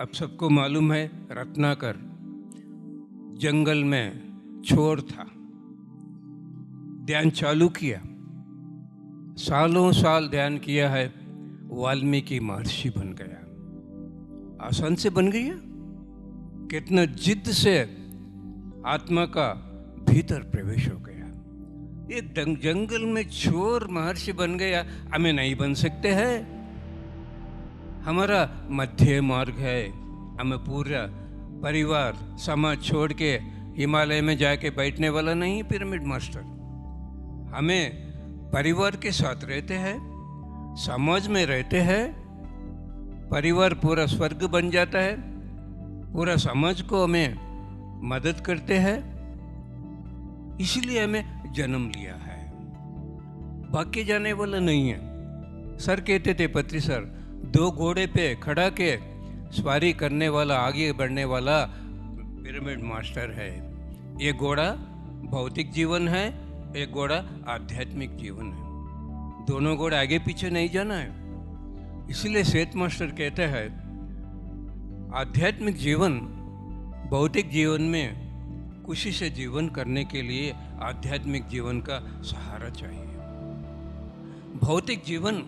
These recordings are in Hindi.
अब सबको मालूम है रत्नाकर जंगल में चोर था। ध्यान चालू किया, सालों साल ध्यान किया है, वाल्मीकि महर्षि बन गया। आसान से बन गया? कितना जिद से आत्मा का भीतर प्रवेश हो गया। ये जंगल में चोर महर्षि बन गया, हमें नहीं बन सकते हैं? हमारा मध्य मार्ग है। हमें पूरा परिवार समाज छोड़ के हिमालय में जाके बैठने वाला नहीं पिरामिड मास्टर। हमें परिवार के साथ रहते हैं, समाज में रहते हैं, परिवार पूरा स्वर्ग बन जाता है, पूरा समाज को हमें मदद करते हैं, इसलिए हमें जन्म लिया है। भाग के जाने वाला नहीं है। सर कहते थे, पत्री सर, दो घोड़े पे खड़ा के सवारी करने वाला, आगे बढ़ने वाला पिरामिड मास्टर है। ये घोड़ा भौतिक जीवन है, एक घोड़ा आध्यात्मिक जीवन है। दोनों घोड़े आगे पीछे नहीं जाना है। इसलिए सेठ मास्टर कहते हैं, आध्यात्मिक जीवन भौतिक जीवन में खुशी से जीवन करने के लिए आध्यात्मिक जीवन का सहारा चाहिए। भौतिक जीवन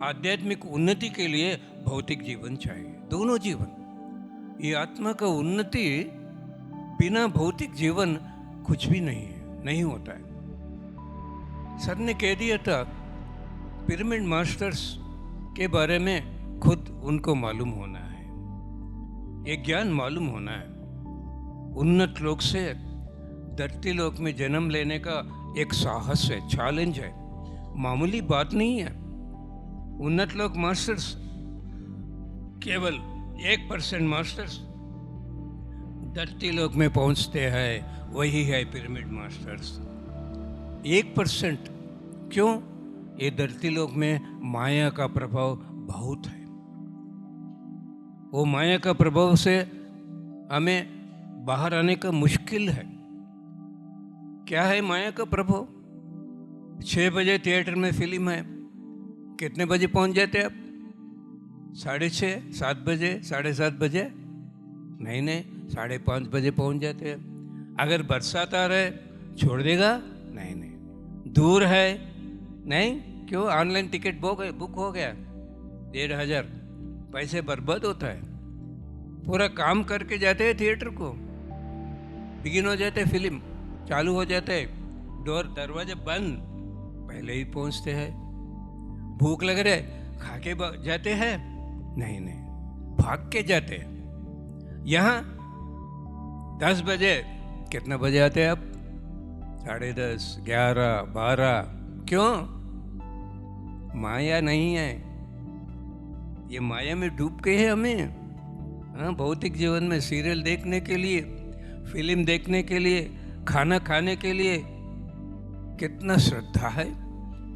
आध्यात्मिक उन्नति के लिए भौतिक जीवन चाहिए, दोनों जीवन। ये आत्मा का उन्नति बिना भौतिक जीवन कुछ भी नहीं है, नहीं होता है। सर ने कह दिया था, पिरामिड मास्टर्स के बारे में खुद उनको मालूम होना है, ये ज्ञान मालूम होना है। उन्नत लोक से धरती लोक में जन्म लेने का एक साहस है, चैलेंज है, मामूली बात नहीं है। उन्नत लोक मास्टर्स केवल 1% मास्टर्स धरती लोक में पहुंचते हैं, वही है पिरामिड मास्टर्स। 1% क्यों? ये धरती लोक में माया का प्रभाव बहुत है। वो माया का प्रभाव से हमें बाहर आने का मुश्किल है। क्या है माया का प्रभाव? 6 बजे थिएटर में फिल्म है, कितने बजे पहुंच जाते आप? 6:30, 7 बजे, 7:30 बजे? नहीं, 5:30 बजे पहुंच जाते हैं। अगर बरसात आ रहा है छोड़ देगा? नहीं। दूर है? नहीं। क्यों? ऑनलाइन टिकट बुक हो गया, 1,500, पैसे बर्बाद होता है। पूरा काम करके जाते हैं थिएटर को, बिगिन हो जाते हैं, फिल्म चालू हो जाते हैं, दरवाजे बंद, पहले ही पहुंचते हैं। भूख लग रहे, खा के जाते हैं? नहीं, भाग के जाते हैं। यहाँ 10 बजे, कितना बजे आते हैं आप? 10:30, 11, 12। क्यों? माया नहीं है, ये माया में डूब गए हैं हमें। हाँ, भौतिक जीवन में सीरियल देखने के लिए, फिल्म देखने के लिए, खाना खाने के लिए कितना श्रद्धा है,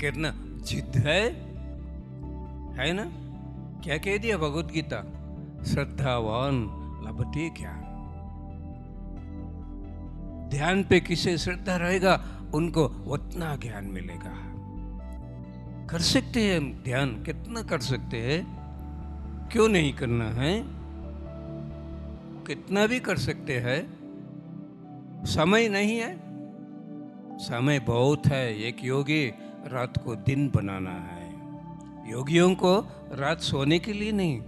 कितना जिद है ना? क्या कह दिया भगवत गीता? श्रद्धावान लभते ज्ञान। ध्यान पे किसे श्रद्धा रहेगा उनको उतना ज्ञान मिलेगा। कर सकते हैं ध्यान, कितना कर सकते हैं, क्यों नहीं करना है? कितना भी कर सकते हैं। समय नहीं है? समय बहुत है। एक योगी रात को दिन बनाना है। योगियों को रात सोने के लिए नहीं,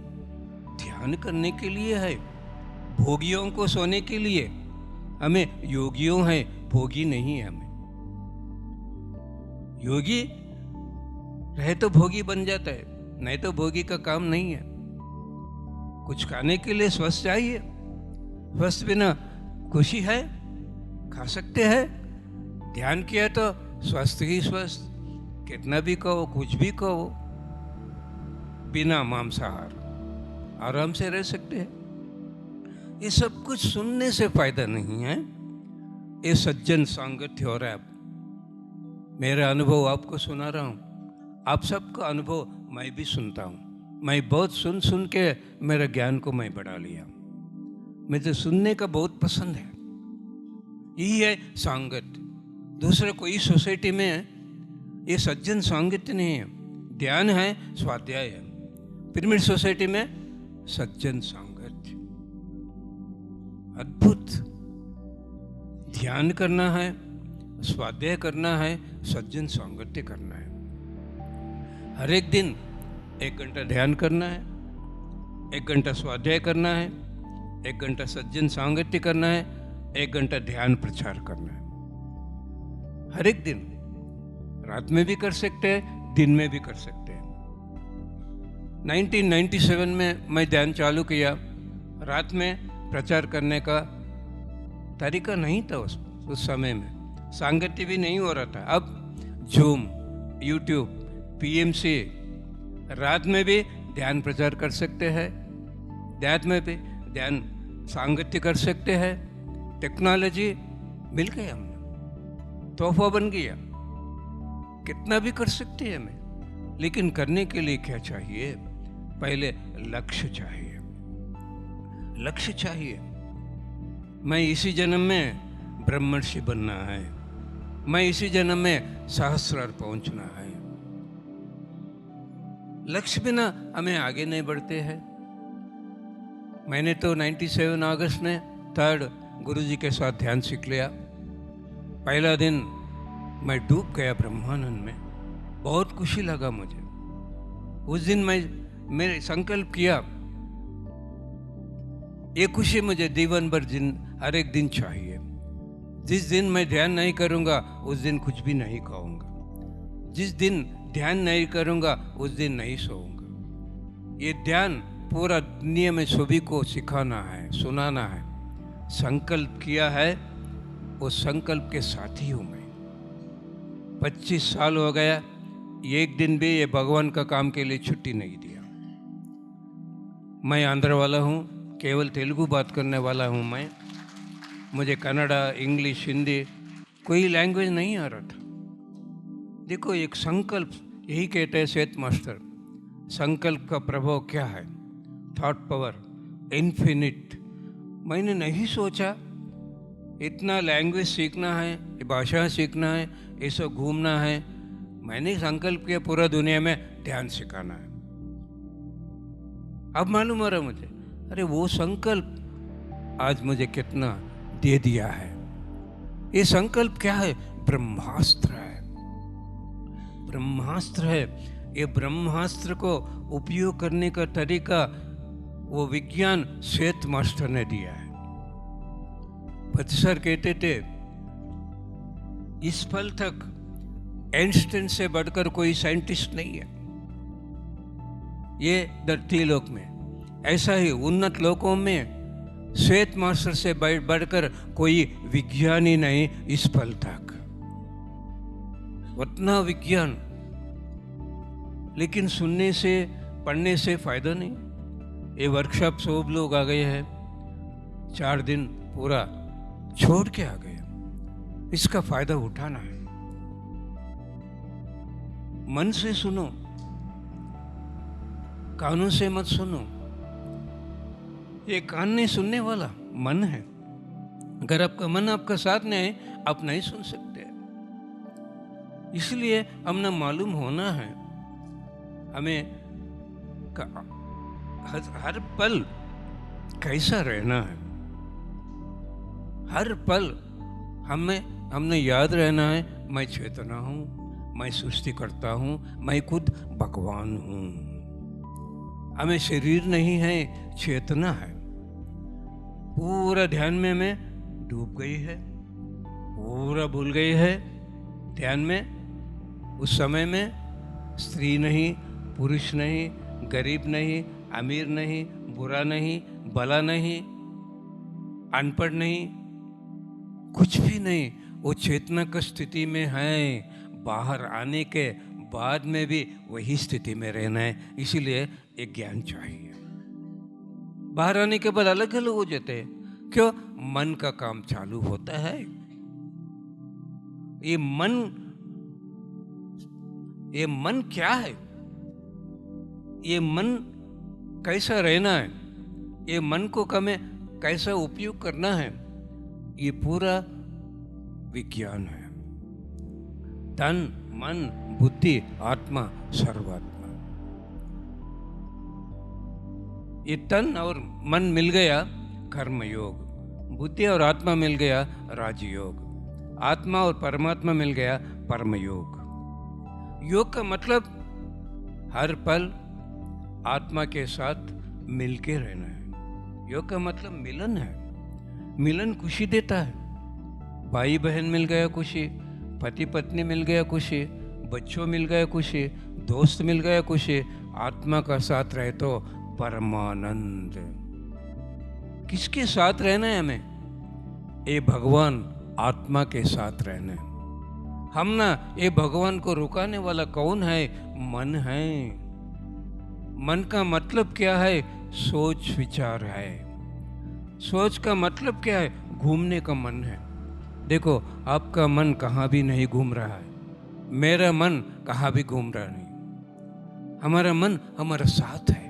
ध्यान करने के लिए है। भोगियों को सोने के लिए, हमें योगियों है, भोगी नहीं है। हमें योगी रहे तो भोगी बन जाता है, नहीं तो भोगी का काम नहीं है। कुछ खाने के लिए स्वस्थ चाहिए, स्वस्थ बिना खुशी है? खा सकते हैं। ध्यान किया तो स्वस्थ ही स्वस्थ, कितना भी कहो, कुछ भी कहो, बिना मांसाहार आराम से रह सकते हैं। ये सब कुछ सुनने से फायदा नहीं है, ये सज्जन सांगत्य हो रहा है। मेरा अनुभव आपको सुना रहा हूँ, आप सबका अनुभव मैं भी सुनता हूँ। मैं बहुत सुन के मेरा ज्ञान को मैं बढ़ा लिया। मुझे सुनने का बहुत पसंद है। यही है सांगत। दूसरे कोई सोसाइटी में ये सज्जन सांगत्य नहीं है, ध्यान है, स्वाध्याय है। पिरामिड सोसाइटी में सज्जन सांगत्य, अद्भुत ध्यान करना है, स्वाध्याय करना है, सज्जन सांगत्य करना है। हर एक दिन 1 घंटा ध्यान करना है, 1 घंटा स्वाध्याय करना है, 1 घंटा सज्जन सांगत्य करना है, 1 घंटा ध्यान प्रचार करना है। हर एक दिन, रात में भी कर सकते हैं, दिन में भी कर सकते हैं। 1997 में मैं ध्यान चालू किया। रात में प्रचार करने का तरीका नहीं था उस समय में, सांगत्य भी नहीं हो रहा था। अब जूम, यूट्यूब, पीएमसी, रात में भी ध्यान प्रचार कर सकते हैं, रात में भी ध्यान सांगत्य कर सकते हैं। टेक्नोलॉजी मिल गई, हमने तोहफा बन गया, कितना भी कर सकते हैं हमें। लेकिन करने के लिए क्या चाहिए? पहले लक्ष्य चाहिए, लक्ष्य चाहिए। मैं इसी जन्म में ब्रह्मर्षि बनना है, मैं इसी जन्म में सहस्रार पहुंचना है। लक्ष्य बिना हमें आगे नहीं बढ़ते हैं। मैंने तो 97 अगस्त में 3rd गुरुजी के साथ ध्यान सीख लिया। पहला दिन मैं डूब गया ब्रह्मानंद में, बहुत खुशी लगा मुझे। उस दिन मैंने संकल्प किया, ये खुशी मुझे जीवन भर हर एक दिन चाहिए। जिस दिन मैं ध्यान नहीं करूंगा उस दिन कुछ भी नहीं खाऊंगा, जिस दिन ध्यान नहीं करूंगा उस दिन नहीं सोऊंगा। ये ध्यान पूरा दुनिया में सभी को सिखाना है, सुनाना है। संकल्प किया है, वो संकल्प के साथी हूं मैं। 25 साल हो गया, एक दिन भी ये भगवान का काम के लिए छुट्टी नहीं दिया। मैं आंध्र वाला हूँ, केवल तेलुगु बात करने वाला हूँ मैं। मुझे कन्नड़ा, इंग्लिश, हिंदी कोई लैंग्वेज नहीं आ रहा था। देखो, एक संकल्प, यही कहते हैं श्वेत मास्टर, संकल्प का प्रभाव क्या है? Thought power infinite. मैंने नहीं सोचा इतना लैंग्वेज सीखना है, भाषा सीखना है, ये सब घूमना है। मैंने संकल्प किया पूरा दुनिया में ध्यान सिखाना है। अब मालूम हो रहा मुझे, अरे वो संकल्प आज मुझे कितना दे दिया है। ये संकल्प क्या है? ब्रह्मास्त्र है, ब्रह्मास्त्र है। ये ब्रह्मास्त्र को उपयोग करने का तरीका वो विज्ञान श्वेत मास्टर ने दिया है। प्रोफेसर कहते थे, इस पल तक आइंस्टाइन से बढ़कर कोई साइंटिस्ट नहीं है ये धरती लोक में। ऐसा ही उन्नत लोकों में श्वेत मास्टर से बढ़कर कोई विज्ञानी नहीं इस पल तक, उतना विज्ञान। लेकिन सुनने से, पढ़ने से फायदा नहीं। ये वर्कशॉप सब लोग आ गए हैं, 4 दिन पूरा छोड़ के आ गए। इसका फायदा उठाना है। मन से सुनो, कानों से मत सुनो। ये कान नहीं सुनने वाला, मन है। अगर आपका मन आपका साथ नहीं है, आप नहीं सुन सकते। इसलिए हमें मालूम होना है, हमें हर पल कैसा रहना है। हर पल हमने याद रहना है, मैं चेतना हूँ, मैं सृष्टि करता हूँ, मैं खुद भगवान हूँ। हमें शरीर नहीं है, चेतना है। पूरा ध्यान में मैं डूब गई है, पूरा भूल गई है ध्यान में। उस समय में स्त्री नहीं, पुरुष नहीं, गरीब नहीं, अमीर नहीं, बुरा नहीं, भला नहीं, अनपढ़ नहीं, कुछ भी नहीं। वो चेतना की स्थिति में है। बाहर आने के बाद में भी वही स्थिति में रहना है। इसीलिए एक ज्ञान चाहिए। बाहर आने के बाद अलग अलग हो जाते हैं। क्यों? मन का काम चालू होता है। ये मन क्या है? ये मन कैसा रहना है? ये मन को हमें कैसा उपयोग करना है? ये पूरा विज्ञान है। तन, मन, बुद्धि, आत्मा, सर्वात्मा। ये तन और मन मिल गया कर्म योग। बुद्धि और आत्मा मिल गया राजयोग, आत्मा और परमात्मा मिल गया परम योग। योग का मतलब हर पल आत्मा के साथ मिलके रहना है। योग का मतलब मिलन है। मिलन खुशी देता है। भाई बहन मिल गया खुशी, पति पत्नी मिल गया खुशी, बच्चों मिल गया खुशी, दोस्त मिल गया खुशी। आत्मा का साथ रहे तो परमानंद। किसके साथ रहना है हमें? ये भगवान आत्मा के साथ रहना है। हम ना, ये भगवान को रुकाने वाला कौन है? मन है। मन का मतलब क्या है? सोच विचार है। सोच का मतलब क्या है? घूमने का मन है। देखो, आपका मन कहाँ भी नहीं घूम रहा है, मेरा मन कहाँ भी घूम रहा नहीं। हमारा मन हमारा साथ है।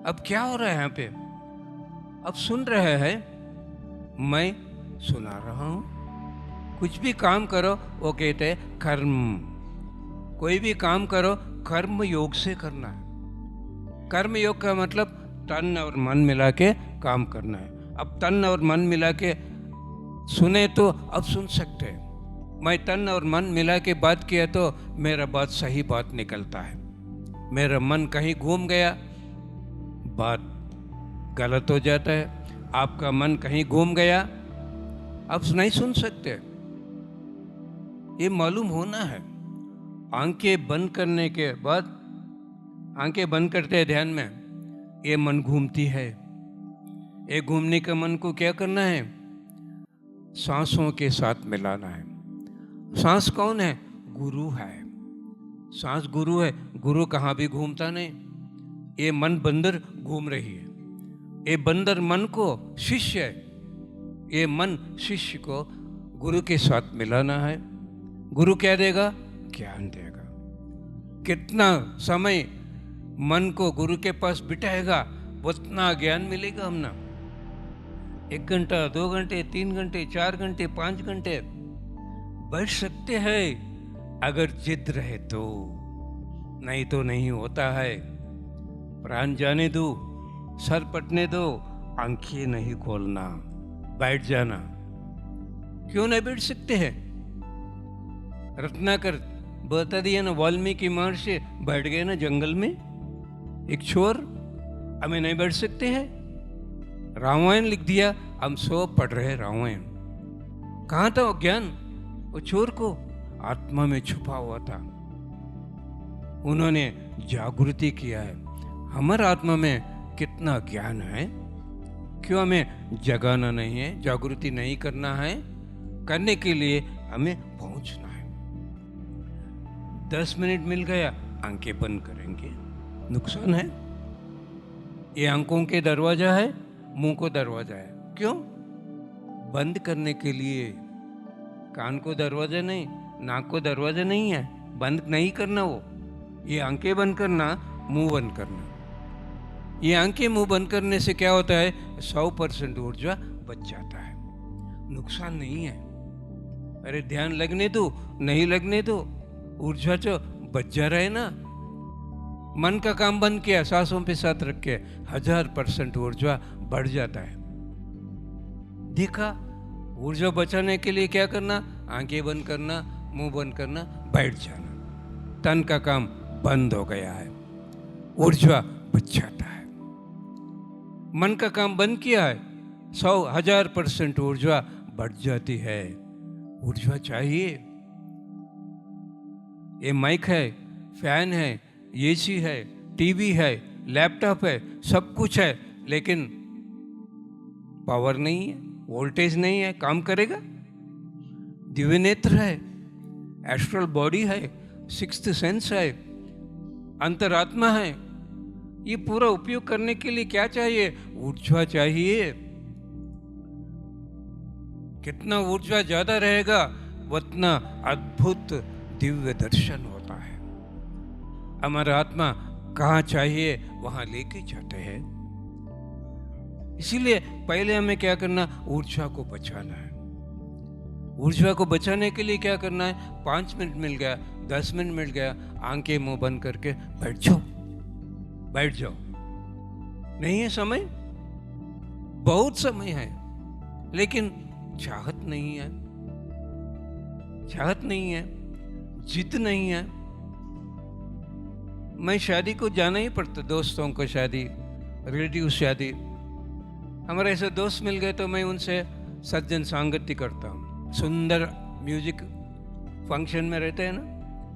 अब क्या हो रहा है यहाँ पे? अब सुन रहे हैं, मैं सुना रहा हूं। कुछ भी काम करो वो कहते हैं कर्म। कोई भी काम करो कर्म योग से करना है। कर्म योग का मतलब तन और मन मिला के काम करना है। अब तन और मन मिला के सुने तो अब सुन सकते हैं। मैं तन और मन मिला के बात किया तो मेरा बात सही बात निकलता है। मेरा मन कहीं घूम गया, बात गलत हो जाता है। आपका मन कहीं घूम गया, आप नहीं सुन सकते। ये मालूम होना है। आंखें बंद करने के बाद, आंखें बंद करते हैं ध्यान में, ये मन घूमती है। ये घूमने के मन को क्या करना है? सांसों के साथ मिलाना है। सांस कौन है? गुरु है। सांस गुरु है। गुरु कहाँ भी घूमता नहीं। ये मन बंदर घूम रही है। ये बंदर मन को शिष्य है। ये मन शिष्य को गुरु के साथ मिलाना है। गुरु क्या देगा? ज्ञान देगा। कितना समय मन को गुरु के पास बिठाएगा उतना ज्ञान मिलेगा। हम ना 1 घंटा 2 घंटे 3 घंटे 4 घंटे 5 घंटे बैठ सकते हैं अगर जिद रहे तो, नहीं तो नहीं होता है। प्राण जाने दो, सर पटने दो, आंखें नहीं खोलना, बैठ जाना। क्यों नहीं बैठ सकते हैं? रत्नाकर बता दिया ना, वाल्मीकि महर्षि बैठ गए ना जंगल में, एक छोर। हमें नहीं बैठ सकते हैं? रामायण लिख दिया, हम सब पढ़ रहे रामायण। कहाँ था वो ज्ञान? वो चोर को आत्मा में छुपा हुआ था। उन्होंने जागृति किया है। हमारे आत्मा में कितना ज्ञान है, क्यों हमें जगाना नहीं है, जागृति नहीं करना है? करने के लिए हमें पहुंचना है। 10 मिनट मिल गया, आंखें बंद करेंगे, नुकसान है। ये आंखों के दरवाजा है, मुंह को दरवाजा है। क्यों? बंद करने के लिए। कान को दरवाजा नहीं, नाक को दरवाजा नहीं है, बंद नहीं करना वो। ये आंखें बंद करना, मुंह बंद करना। ये आंखें मुंह बंद करने से क्या होता है? 100% ऊर्जा बच जाता है, नुकसान नहीं है। अरे ध्यान लगने दो, नहीं लगने दो, ऊर्जा तो बच जा रहा है ना। मन का काम बंद किया, सांसों पे साथ रख के 1000% ऊर्जा बढ़ जाता है। देखा? ऊर्जा बचाने के लिए क्या करना? आंखें बंद करना, मुंह बंद करना, बैठ जाना। तन का काम बंद हो गया है, ऊर्जा बच जाता है। मन का काम बंद किया है, 100,000% ऊर्जा बढ़ जाती है। ऊर्जा चाहिए। ये माइक है, फैन है, एसी है, टीवी है, लैपटॉप है, सब कुछ है, लेकिन पावर नहीं है, वोल्टेज नहीं है, काम करेगा? दिव्य नेत्र है, एस्ट्रल बॉडी है, सिक्स्थ सेंस है, अंतरात्मा है। ये पूरा उपयोग करने के लिए क्या चाहिए? ऊर्जा चाहिए। कितना ऊर्जा ज्यादा रहेगा उतना अद्भुत दिव्य दर्शन होता है। हमारा आत्मा कहाँ चाहिए वहां लेके जाते हैं। इसीलिए पहले हमें क्या करना? ऊर्जा को बचाना है। ऊर्जा को बचाने के लिए क्या करना है? 5 मिनट मिल गया, 10 मिनट मिल गया, आंखें मुंह बंद करके बैठ जाओ, बैठ जाओ। नहीं है समय? बहुत समय है। लेकिन चाहत नहीं है, चाहत नहीं है, जिद नहीं है। मैं शादी को जाना ही पड़ता, दोस्तों को शादी, रिलेटिव शादी। हमारे ऐसे दोस्त मिल गए तो मैं उनसे सज्जन सांगत्य करता हूँ। सुंदर म्यूजिक फंक्शन में रहते हैं ना,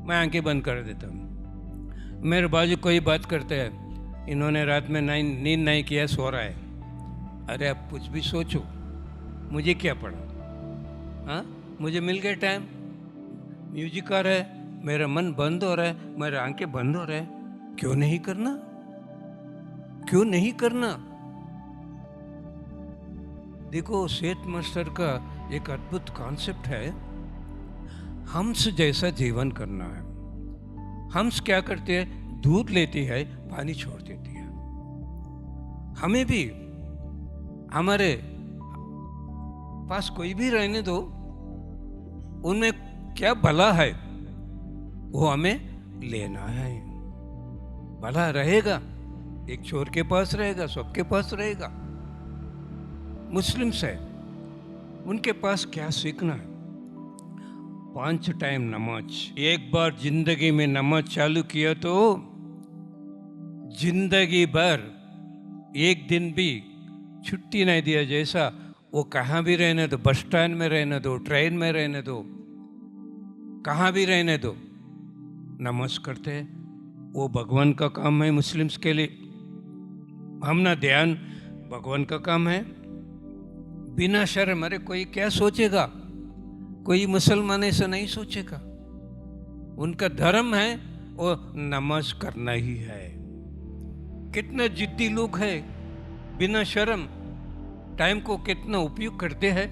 मैं आंखें बंद कर देता हूँ। मेरे बाजू कोई बात करते हैं, इन्होंने रात में नींद नहीं किया, सो रहा है। अरे अब कुछ भी सोचो, मुझे क्या पड़ा? हाँ, मुझे मिल गया टाइम, म्यूजिक आ रहा है, मेरा मन बंद हो रहा है, मेरे आंखें बंद हो रहा है, क्यों नहीं करना? क्यों नहीं करना? देखो, सेठ मास्टर का एक अद्भुत कॉन्सेप्ट है, हंस जैसा जीवन करना है। हंस क्या करते हैं? दूध लेती है, पानी छोड़ देती है। हमें भी हमारे पास कोई भी रहने दो, उनमें क्या भला है वो हमें लेना है। भला रहेगा, एक चोर के पास रहेगा, सबके पास रहेगा। मुस्लिम्स है, उनके पास क्या सीखना है? 5 टाइम नमाज। एक बार जिंदगी में नमाज चालू किया तो जिंदगी भर एक दिन भी छुट्टी नहीं दिया। जैसा वो कहाँ भी रहने दो, बस स्टैंड में रहने दो, ट्रेन में रहने दो, कहाँ भी रहने दो, नमाज करते हैं। वो भगवान का काम है मुस्लिम्स के लिए। हम ना ध्यान भगवान का काम है। बिना शर्म, अरे कोई क्या सोचेगा? कोई मुसलमान ऐसा नहीं सोचेगा। उनका धर्म है वो नमाज करना ही है। कितना जिद्दी लोग हैं, बिना शर्म टाइम को कितना उपयोग करते हैं।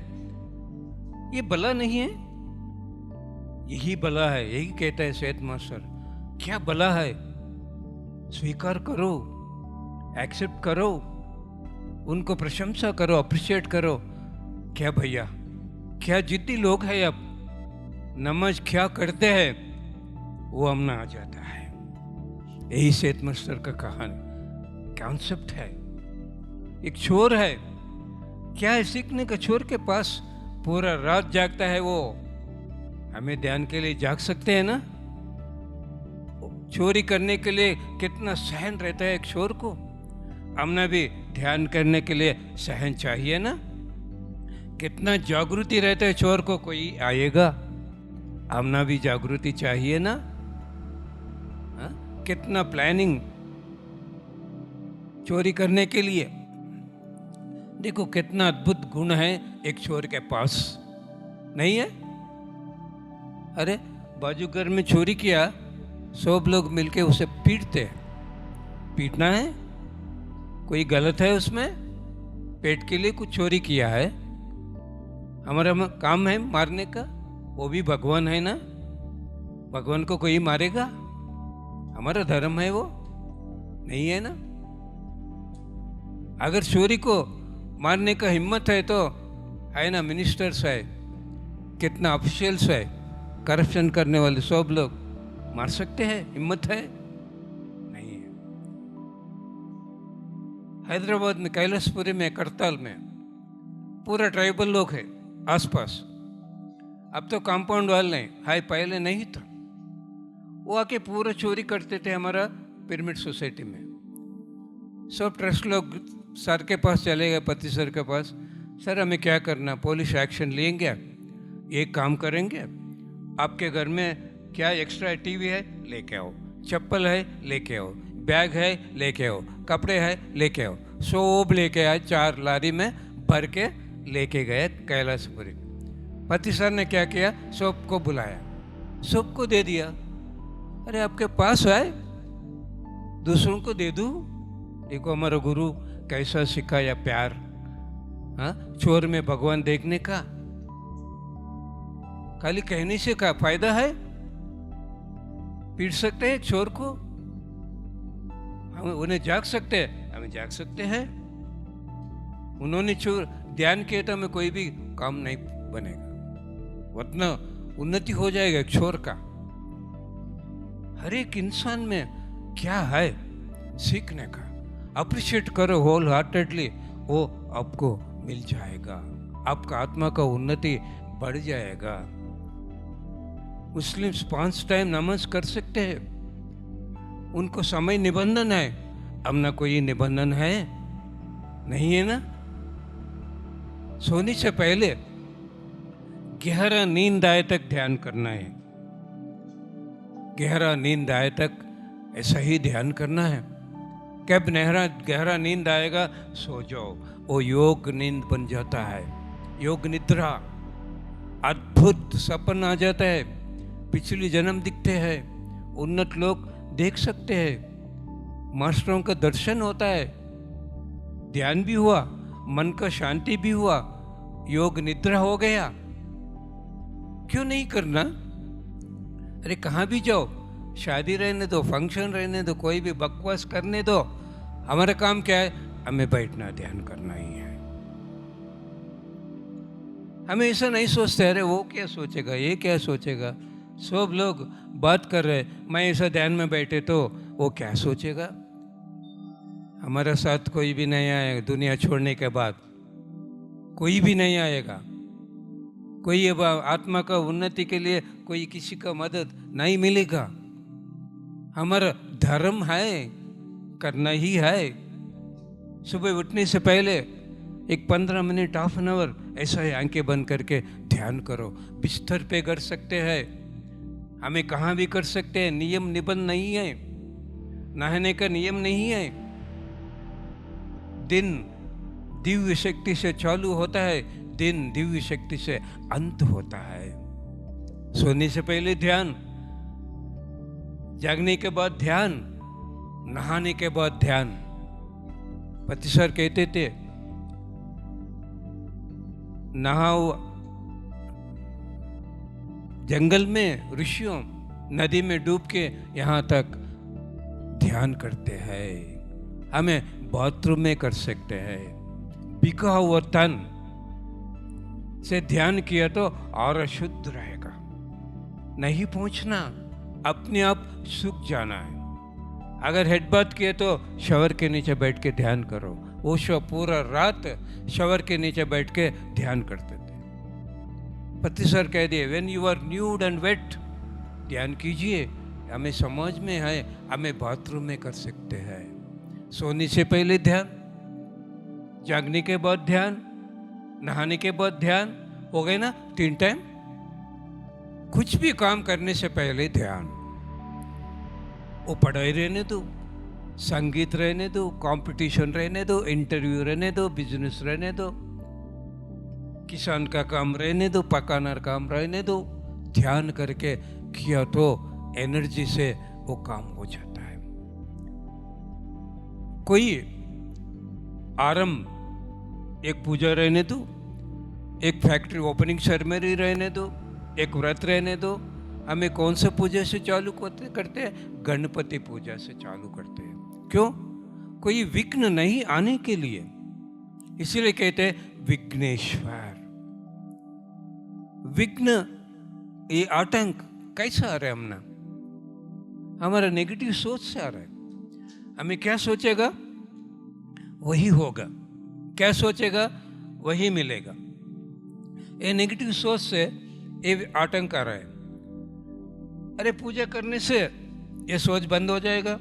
ये भला नहीं है? यही भला है, यही कहता है सेठ मास्टर। क्या भला है? स्वीकार करो, एक्सेप्ट करो, उनको प्रशंसा करो, अप्रिशिएट करो। क्या भैया, क्या जिद्दी लोग हैं। अब नमाज क्या करते हैं वो हमने आ जाता है। यही सेठ मास्टर का कहानी कॉन्सेप्ट है। एक चोर है, क्या है सीखने का? चोर के पास पूरा रात जागता है वो। हमें ध्यान के लिए जाग सकते हैं ना? चोरी करने के लिए कितना सहन रहता है एक चोर को। हमने भी ध्यान करने के लिए सहन चाहिए ना? कितना जागृति रहता है चोर को, कोई आएगा, हमना भी जागृति चाहिए ना? हा? कितना प्लानिंग चोरी करने के लिए। देखो कितना अद्भुत गुण है एक चोर के पास, नहीं है? अरे बाजू घर में चोरी किया, सब लोग मिलके उसे पीटते हैं। पीटना है, कोई गलत है उसमें? पेट के लिए कुछ चोरी किया है, हमारा काम है मारने का। वो भी भगवान है ना, भगवान को कोई मारेगा? हमारा धर्म है वो, नहीं है ना? अगर चोरी को मारने का हिम्मत है तो है ना, मिनिस्टर्स है, कितना ऑफिशियल्स है, करप्शन करने वाले सब लोग मार सकते हैं, हिम्मत है? नहीं है। हैदराबाद में कैलाशपुरी में, करताल में पूरा ट्राइबल लोग है आसपास। अब तो कंपाउंड वाल नहीं है, पहले नहीं था। वो आके पूरा चोरी करते थे हमारा पिरामिड सोसाइटी में। सब ट्रस्ट लोग सर के पास चले गए, पति सर के पास। सर हमें क्या करना, पुलिस एक्शन लेंगे, एक काम करेंगे, आपके घर में क्या एक्स्ट्रा टीवी है लेके आओ, चप्पल है लेके आओ, बैग है लेके आओ, कपड़े है लेके आओ। सब लेके आए, 4 लारी में भर के लेके गए कैलाशपुरी। पति सर ने क्या किया, सबको बुलाया, सबको दे दिया। अरे आपके पास है, दूसरों को दे दूं? देखो हमारा गुरु कैसा सिखाया प्यार। हाँ, चोर में भगवान देखने का। खाली कहने से क्या फायदा है? पीट सकते हैं चोर को, हम उन्हें जाग सकते हैं, हमें जाग सकते हैं। उन्होंने चोर ध्यान किया तो हमें कोई भी काम नहीं बनेगा, उतना उन्नति हो जाएगा एक चोर का। हर एक इंसान में क्या है सीखने का, अप्रिशिएट करो होल हार्टेडली, वो आपको मिल जाएगा। आपका आत्मा का उन्नति बढ़ जाएगा। मुस्लिम्स 5 टाइम नमाज कर सकते हैं, उनको समय निबंधन है, अब ना कोई निबंधन है, नहीं है ना। सोने से पहले गहरा नींद आए तक ध्यान करना है, गहरा नींद आए तक ऐसा ही ध्यान करना है। कब गहरा नींद आएगा, सो जाओ, वो योग नींद बन जाता है, योग निद्रा। अद्भुत सपन आ जाता है, पिछली जन्म दिखते हैं, उन्नत लोग देख सकते हैं, मास्टरों का दर्शन होता है, ध्यान भी हुआ, मन का शांति भी हुआ, योग निद्रा हो गया। क्यों नहीं करना? अरे कहाँ भी जाओ, शादी रहने दो, फंक्शन रहने दो, कोई भी बकवास करने दो, हमारा काम क्या है? हमें बैठना, ध्यान करना ही है। हमें ऐसा नहीं सोचते अरे वो क्या सोचेगा, ये क्या सोचेगा। सब लोग बात कर रहे, मैं ऐसा ध्यान में बैठे तो वो क्या सोचेगा। हमारा साथ कोई भी नहीं आएगा, दुनिया छोड़ने के बाद कोई भी नहीं आएगा, कोई आत्मा का उन्नति के लिए कोई किसी का मदद नहीं मिलेगा। हमारा धर्म है, करना ही है। सुबह उठने से पहले एक 15 मिनट, हाफ एन आवर ऐसा ही आंखें बंद करके ध्यान करो। बिस्तर पे कर सकते हैं, हमें कहाँ भी कर सकते हैं, नियम निबंध नहीं है, नहाने का नियम नहीं है। दिन दिव्य शक्ति से चालू होता है, दिन दिव्य शक्ति से अंत होता है। सोने से पहले ध्यान, जागने के बाद ध्यान, नहाने के बाद ध्यान। पति सर कहते थे, नहाओ जंगल में, ऋषियों नदी में डूब के यहाँ तक ध्यान करते हैं। हमें बाथरूम में कर सकते हैं। बिका हुआ तन से ध्यान किया तो और शुद्ध रहेगा। नहीं पहुंचना, अपने आप सूख जाना है। अगर हेड बाथ किए तो शवर के नीचे बैठ के ध्यान करो। वो पूरा रात शवर के नीचे बैठ के ध्यान करते थे। पति सर कह दिए, when you are nude and wet, ध्यान कीजिए। हमें समझ में है, हमें बाथरूम में कर सकते हैं। सोने से पहले ध्यान, जागने के बाद ध्यान, नहाने के बाद ध्यान, हो गए ना 3 टाइम। कुछ भी काम करने से पहले ध्यान। वो पढ़ाई रहने दो, संगीत रहने दो, कंपटीशन रहने दो, इंटरव्यू रहने दो, बिजनेस रहने दो, किसान का काम रहने दो, पकाना काम रहने दो। ध्यान करके किया तो एनर्जी से वो काम हो जाता है। कोई आरंभ, एक पूजा रहने दो, एक फैक्ट्री ओपनिंग सेरेमनी रहने दो, एक व्रत रहने दो। हमें कौन से पूजा से चालू करते हैं? गणपति पूजा से चालू करते हैं। क्यों? कोई विघ्न नहीं आने के लिए, इसीलिए कहते हैं विघ्नेश्वर। विघ्न, ये आतंक कैसा आ रहा है? हमारा नेगेटिव सोच से आ रहा है। हमें क्या सोचेगा वही होगा, क्या सोचेगा वही मिलेगा। ये नेगेटिव सोच से ये आतंक आ रहा है। अरे पूजा करने से ये सोच बंद हो जाएगा,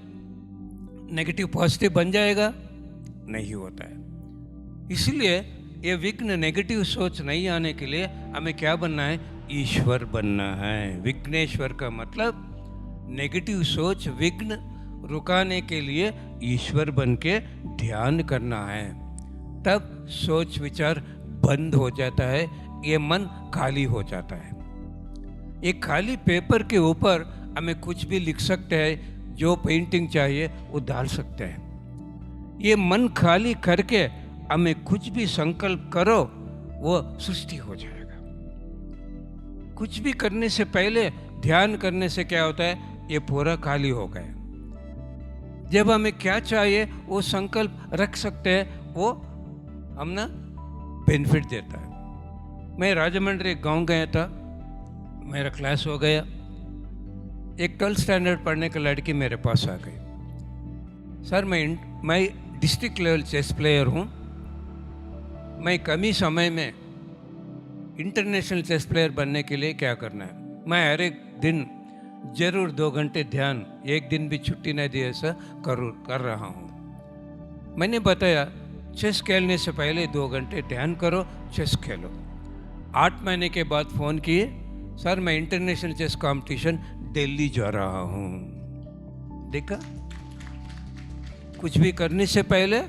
नेगेटिव पॉजिटिव बन जाएगा, नहीं होता है। इसलिए ये विघ्न, नेगेटिव सोच नहीं आने के लिए हमें क्या बनना है? ईश्वर बनना है। विघ्नेश्वर का मतलब नेगेटिव सोच, विघ्न रुकाने के लिए ईश्वर बन के ध्यान करना है। तब सोच विचार बंद हो जाता है, ये मन खाली हो जाता है। एक खाली पेपर के ऊपर हमें कुछ भी लिख सकते हैं, जो पेंटिंग चाहिए वो डाल सकते हैं। ये मन खाली करके हमें कुछ भी संकल्प करो, वो सृष्टि हो जाएगा। कुछ भी करने से पहले ध्यान करने से क्या होता है? ये पूरा खाली हो गया। जब हमें क्या चाहिए वो संकल्प रख सकते हैं, वो हम ना बेनिफिट देता है। मैं राजमंड्री एक गांव गया था, मेरा क्लास हो गया। एक 12th स्टैंडर्ड पढ़ने का लड़की मेरे पास आ गई। सर मैं डिस्ट्रिक्ट लेवल चेस प्लेयर हूँ, मैं कम ही समय में इंटरनेशनल चेस प्लेयर बनने के लिए क्या करना है? मैं हर एक दिन जरूर 2 घंटे ध्यान, एक दिन भी छुट्टी नहीं दी ऐसा कर रहा हूँ। मैंने बताया चेस खेलने से पहले 2 घंटे ध्यान करो, चेस खेलो। 8 महीने के बाद फ़ोन किए, सर मैं इंटरनेशनल चेस कंपटीशन दिल्ली जा रहा हूँ। देखा, कुछ भी करने से पहले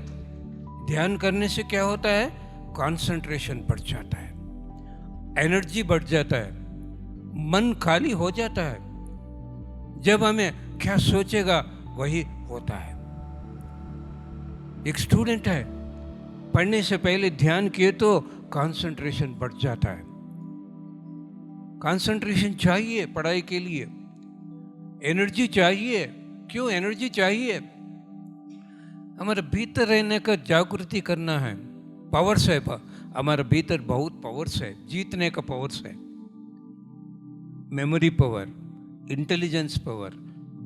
ध्यान करने से क्या होता है? कंसंट्रेशन बढ़ जाता है, एनर्जी बढ़ जाता है, मन खाली हो जाता है। जब हमें क्या सोचेगा वही होता है। एक स्टूडेंट है, पढ़ने से पहले ध्यान किए तो कंसंट्रेशन बढ़ जाता है। कंसंट्रेशन चाहिए पढ़ाई के लिए, एनर्जी चाहिए। क्यों एनर्जी चाहिए? हमारे भीतर रहने का जागृति करना है। पावर्स है, हमारे भीतर बहुत पावर्स है, जीतने का पावर्स है। Memory power, intelligence power,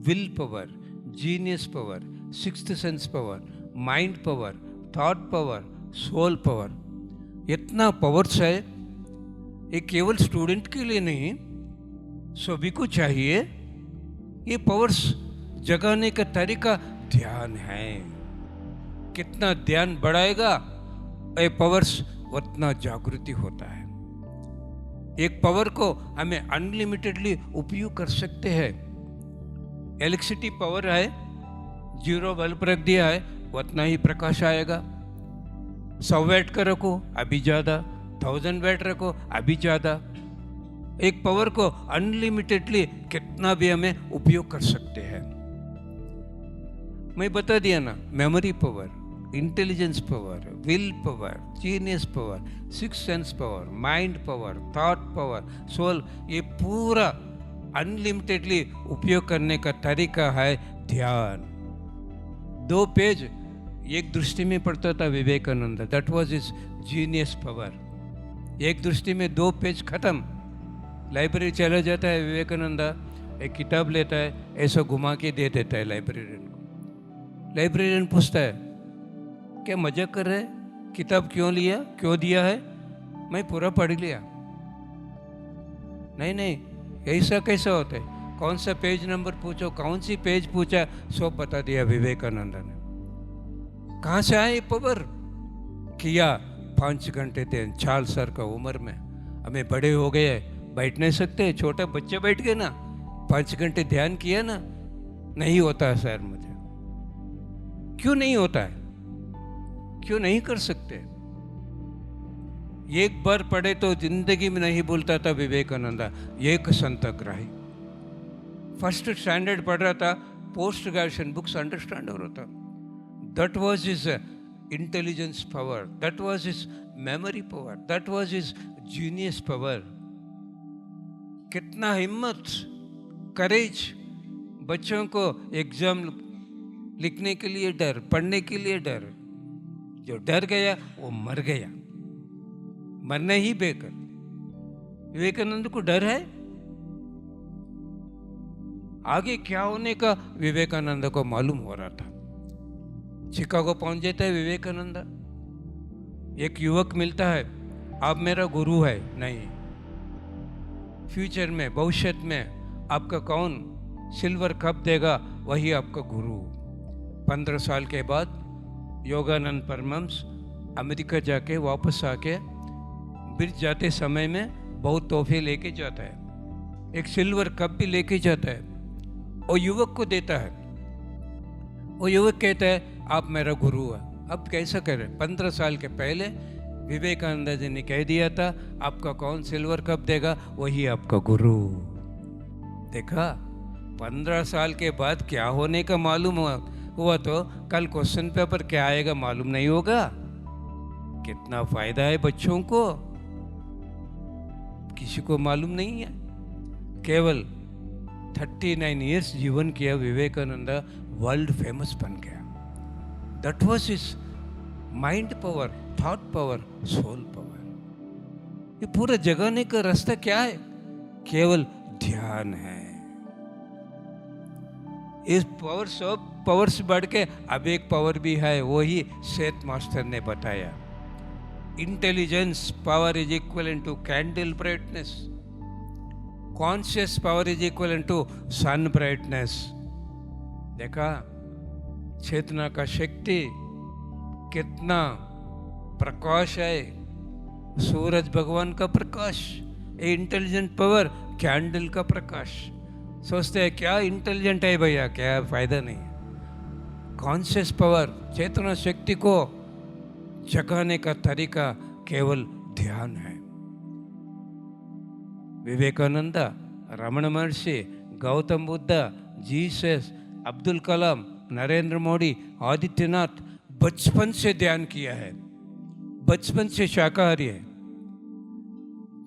will power, genius power, sixth sense power, mind power, thought power, soul power. इतना पावर्स है, ये केवल स्टूडेंट के लिए नहीं, सभी को चाहिए। ये पावर्स जगाने का तरीका ध्यान है। कितना ध्यान बढ़ाएगा ये पावर्स, उतना जागृति होता है। एक पावर को हमें अनलिमिटेडली उपयोग कर सकते हैं। इलेक्ट्रिसिटी पावर है, 0 बल्ब रख दिया है, उतना ही प्रकाश आएगा। 100 वाट का रखो अभी ज़्यादा, 1000 वाट रखो अभी ज़्यादा। एक पावर को अनलिमिटेडली कितना भी हमें उपयोग कर सकते हैं। मैं बता दिया ना, memory power, intelligence power, will power, genius power, six sense power, mind power, thought power, soul, ये पूरा अनलिमिटेडली उपयोग करने का तरीका है ध्यान। 2 पेज एक दृष्टि में पढ़ता था Vivekananda, that was his genius power. एक दृष्टि में 2 पेज खत्म। लाइब्रेरी चला जाता है विवेकानंद, एक किताब लेता है, ऐसा घुमा के दे देता है लाइब्रेरियन को। लाइब्रेरियन पूछता है, क्या मजाक कर रहे, किताब क्यों लिया, क्यों दिया है? मैं पूरा पढ़ लिया। नहीं नहीं, ऐसा कैसा होता है? कौन सा पेज नंबर पूछो, कौन सी पेज पूछा, सब बता दिया विवेकानंद ने। कहाँ से आए पावर? किया 5 घंटे थे, 4 साल का उम्र में। हमें बड़े हो गए, बैठ नहीं सकते, छोटे बच्चे बैठ गए ना, 5 घंटे ध्यान किया ना, नहीं होता है सर मुझे। क्यों नहीं होता है? क्यों नहीं कर सकते? एक बार पढ़े तो जिंदगी में नहीं भूलता था विवेकानंद, एक संतग्राही। फर्स्ट स्टैंडर्ड पढ़ रहा था, पोस्ट ग्रेजुएशन बुक्स अंडरस्टैंड हो रहा था। That was his intelligence power, that was his memory power, that was his genius power. कितना हिम्मत, करेज। बच्चों को एग्जाम लिखने के लिए डर, पढ़ने के लिए डर। जो डर गया वो मर गया, मरना ही बेकार। विवेकानंद को डर है आगे क्या होने का, विवेकानंद को मालूम हो रहा था। शिकागो पहुंच जाता है विवेकानंद, एक युवक मिलता है, आप मेरा गुरु है। नहीं, फ्यूचर में, भविष्य में आपका कौन सिल्वर कप देगा, वही आपका गुरु। 15 साल के बाद योगानंद परमहंस अमेरिका जाके वापस आके ब्रिज जाते समय में बहुत तोहफे लेके जाता है। एक सिल्वर कप भी लेके जाता है, और युवक को देता है। वो युवक कहता है, आप मेरा गुरु है। अब कैसा करे? 15 साल के पहले विवेकानंद जी ने कह दिया था, आपका कौन सिल्वर कप देगा, वही आपका गुरु। देखा, 15 साल के बाद क्या होने का मालूम हुआ तो कल क्वेश्चन पेपर क्या आएगा मालूम नहीं होगा। कितना फायदा है बच्चों को, किसी को मालूम नहीं है। केवल 39 इयर्स जीवन किया विवेकानंद, वर्ल्ड फेमस बन गया। That was his mind power, thought power, soul power. ये पूरा जगाने का रास्ता क्या है? केवल ध्यान है। इस पावर सब पावर से बढ़ के अब एक पावर भी है, वही सेठ मास्टर ने बताया। intelligence power is equivalent to candle brightness. Conscious power is equivalent to sun brightness. देखा चेतना का शक्ति कितना प्रकाश है, सूरज भगवान का प्रकाश, इंटेलिजेंट पावर कैंडल का प्रकाश। सोचते हैं क्या इंटेलिजेंट है भैया, क्या फायदा नहीं। कॉन्शियस पावर चेतना शक्ति को जगाने का तरीका केवल ध्यान है। विवेकानंद, रमण महर्षि, गौतम बुद्ध, जीसस, अब्दुल कलाम, नरेंद्र मोदी, आदित्यनाथ बचपन से ध्यान किया है, बचपन से शाकाहारी है,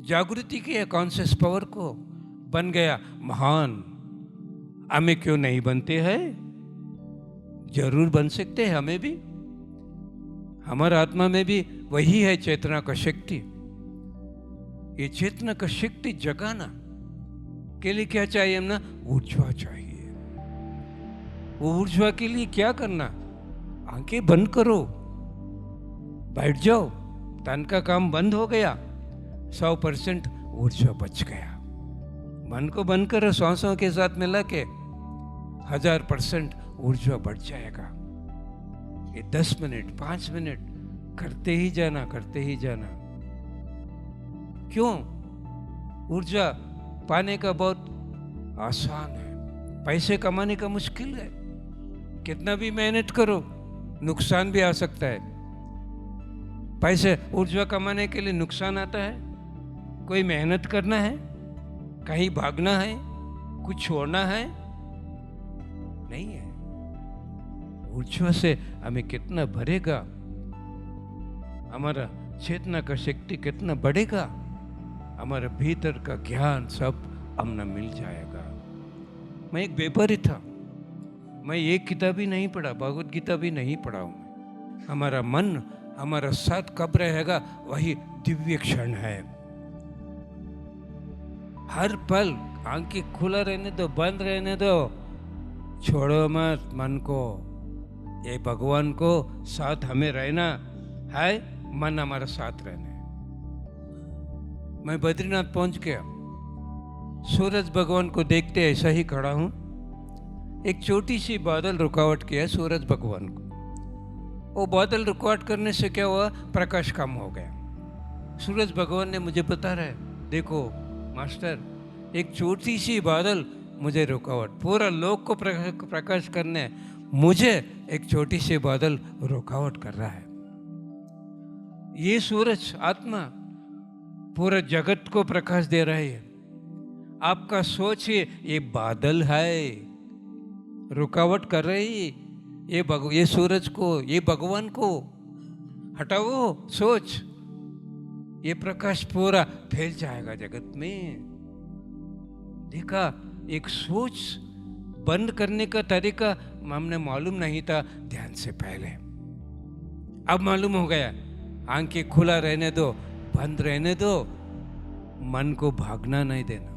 जागृति की है कॉन्शियस पावर को, बन गया महान। हमें क्यों नहीं बनते हैं? जरूर बन सकते हैं हमें भी। हमारा आत्मा में भी वही है चेतना का शक्ति। ये चेतना का शक्ति जगाना के लिए क्या चाहिए हम ना? ऊर्जा चाहिए। वो ऊर्जा के लिए क्या करना? आंखें बंद करो, बैठ जाओ, तन का काम बंद हो गया, 100% ऊर्जा बच गया। मन को बंद करो, सांसों के साथ मिला के 1000% ऊर्जा बढ़ जाएगा। ये 10 मिनट 5 मिनट करते ही जाना, करते ही जाना। क्यों? ऊर्जा पाने का बहुत आसान है, पैसे कमाने का मुश्किल है। कितना भी मेहनत करो नुकसान भी आ सकता है। पैसे ऊर्जा कमाने के लिए नुकसान आता है। कोई मेहनत करना है, कहीं भागना है, कुछ छोड़ना है, नहीं है। ऊर्जा से हमें कितना भरेगा, हमारा चेतना का शक्ति कितना बढ़ेगा, हमारे भीतर का ज्ञान सब हमने मिल जाएगा। मैं एक व्यापारी था, मैं एक किताब ही नहीं पढ़ा, भगवत गीता भी नहीं पढ़ा हूँ। हमारा मन हमारा साथ कब रहेगा, वही दिव्य क्षण है। हर पल आंखें खुला रहने दो, बंद रहने दो, छोड़ो मत मन को। ये भगवान को साथ हमें रहना है, मन हमारा साथ रहना है। मैं बद्रीनाथ पहुंच गया, सूरज भगवान को देखते ऐसा ही खड़ा हूं। एक छोटी सी बादल रुकावट किया सूरज भगवान को। वो बादल रुकावट करने से क्या हुआ? प्रकाश कम हो गया। सूरज भगवान ने मुझे बता रहा है, देखो मास्टर, एक छोटी सी बादल मुझे रुकावट, पूरा लोक को प्रकाश करने, मुझे एक छोटी सी बादल रुकावट कर रहा है। ये सूरज आत्मा पूरा जगत को प्रकाश दे रहा है। आपका सोच ये बादल है, रुकावट कर रही ये सूरज को, ये भगवान को हटाओ सोच, ये प्रकाश पूरा फैल जाएगा जगत में। देखा, एक सोच बंद करने का तरीका हमने मालूम नहीं था ध्यान से पहले, अब मालूम हो गया। आंखें खुला रहने दो, बंद रहने दो, मन को भागना नहीं देना।